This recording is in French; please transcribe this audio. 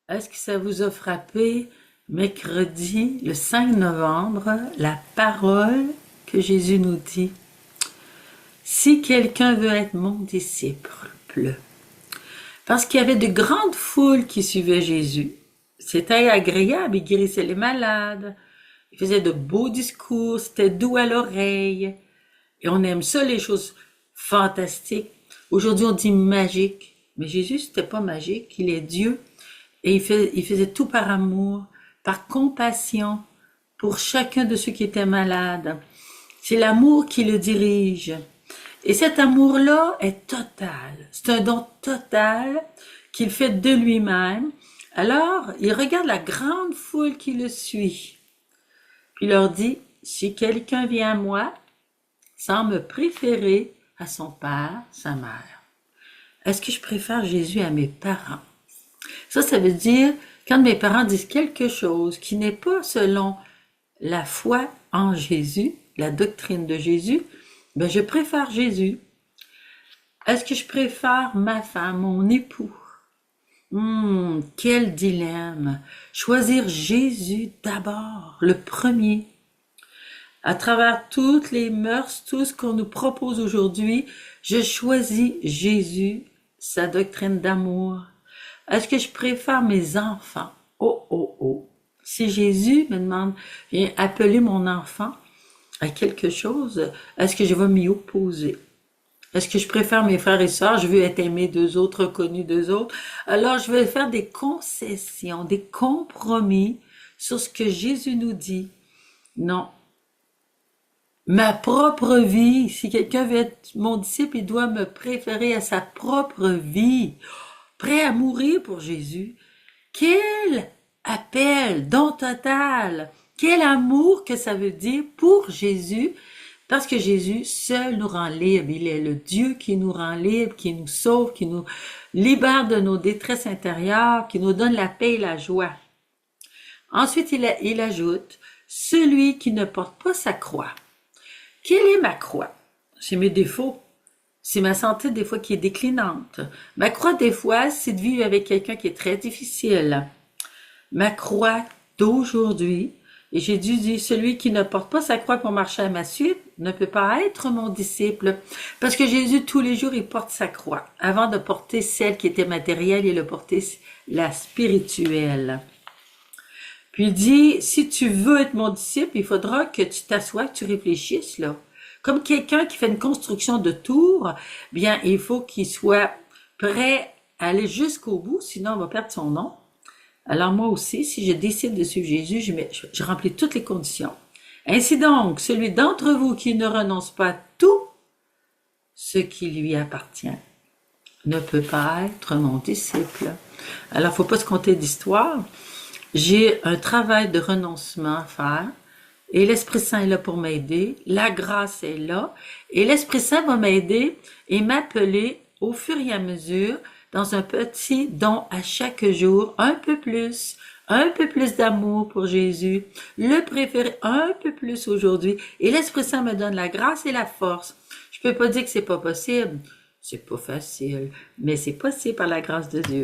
Est-ce que ça vous a frappé mercredi, le 5 novembre, la parole que Jésus nous dit? Si quelqu'un veut être mon disciple, parce qu'il y avait de grandes foules qui suivaient Jésus. C'était agréable, il guérissait les malades, il faisait de beaux discours, c'était doux à l'oreille. Et on aime ça, les choses fantastiques. Aujourd'hui, on dit magique. Mais Jésus, c'était pas magique, il est Dieu. Et il faisait tout par amour, par compassion pour chacun de ceux qui étaient malades. C'est l'amour qui le dirige. Et cet amour-là est total. C'est un don total qu'il fait de lui-même. Alors, il regarde la grande foule qui le suit. Puis il leur dit, si quelqu'un vient à moi, sans me préférer à son père, sa mère. Est-ce que je préfère Jésus à mes parents? Ça veut dire, quand mes parents disent quelque chose qui n'est pas selon la foi en Jésus, la doctrine de Jésus, ben je préfère Jésus. Est-ce que je préfère ma femme, mon époux? Quel dilemme! Choisir Jésus d'abord, le premier. À travers toutes les mœurs, tout ce qu'on nous propose aujourd'hui, je choisis Jésus, sa doctrine d'amour. Est-ce que je préfère mes enfants? Oh. Si Jésus me demande, viens appeler mon enfant à quelque chose, est-ce que je vais m'y opposer? Est-ce que je préfère mes frères et sœurs? Je veux être aimé d'eux autres, reconnu d'eux autres. Alors, je vais faire des concessions, des compromis sur ce que Jésus nous dit. Non. Ma propre vie, si quelqu'un veut être mon disciple, il doit me préférer à sa propre vie. Prêt à mourir pour Jésus. Quel appel, don total. Quel amour que ça veut dire pour Jésus. Parce que Jésus seul nous rend libres. Il est le Dieu qui nous rend libres, qui nous sauve, qui nous libère de nos détresses intérieures, qui nous donne la paix et la joie. Ensuite, il ajoute, celui qui ne porte pas sa croix. Quelle est ma croix? C'est mes défauts. C'est ma santé des fois qui est déclinante. Ma croix des fois, c'est de vivre avec quelqu'un qui est très difficile. Ma croix d'aujourd'hui, et Jésus dit, celui qui ne porte pas sa croix pour marcher à ma suite ne peut pas être mon disciple. Parce que Jésus, tous les jours, il porte sa croix. Avant de porter celle qui était matérielle, il a porté la spirituelle. Puis il dit, si tu veux être mon disciple, il faudra que tu t'assoies, que tu réfléchisses, là. Comme quelqu'un qui fait une construction de tour, bien, il faut qu'il soit prêt à aller jusqu'au bout, sinon on va perdre son nom. Alors moi aussi, si je décide de suivre Jésus, je remplis toutes les conditions. Ainsi donc, celui d'entre vous qui ne renonce pas à tout ce qui lui appartient ne peut pas être mon disciple. Alors, faut pas se compter d'histoire. J'ai un travail de renoncement à faire. Et l'Esprit Saint est là pour m'aider, la grâce est là, et l'Esprit Saint va m'aider et m'appeler au fur et à mesure dans un petit don à chaque jour, un peu plus d'amour pour Jésus, le préférer un peu plus aujourd'hui, et l'Esprit Saint me donne la grâce et la force. Je peux pas dire que c'est pas possible, c'est pas facile, mais c'est possible par la grâce de Dieu.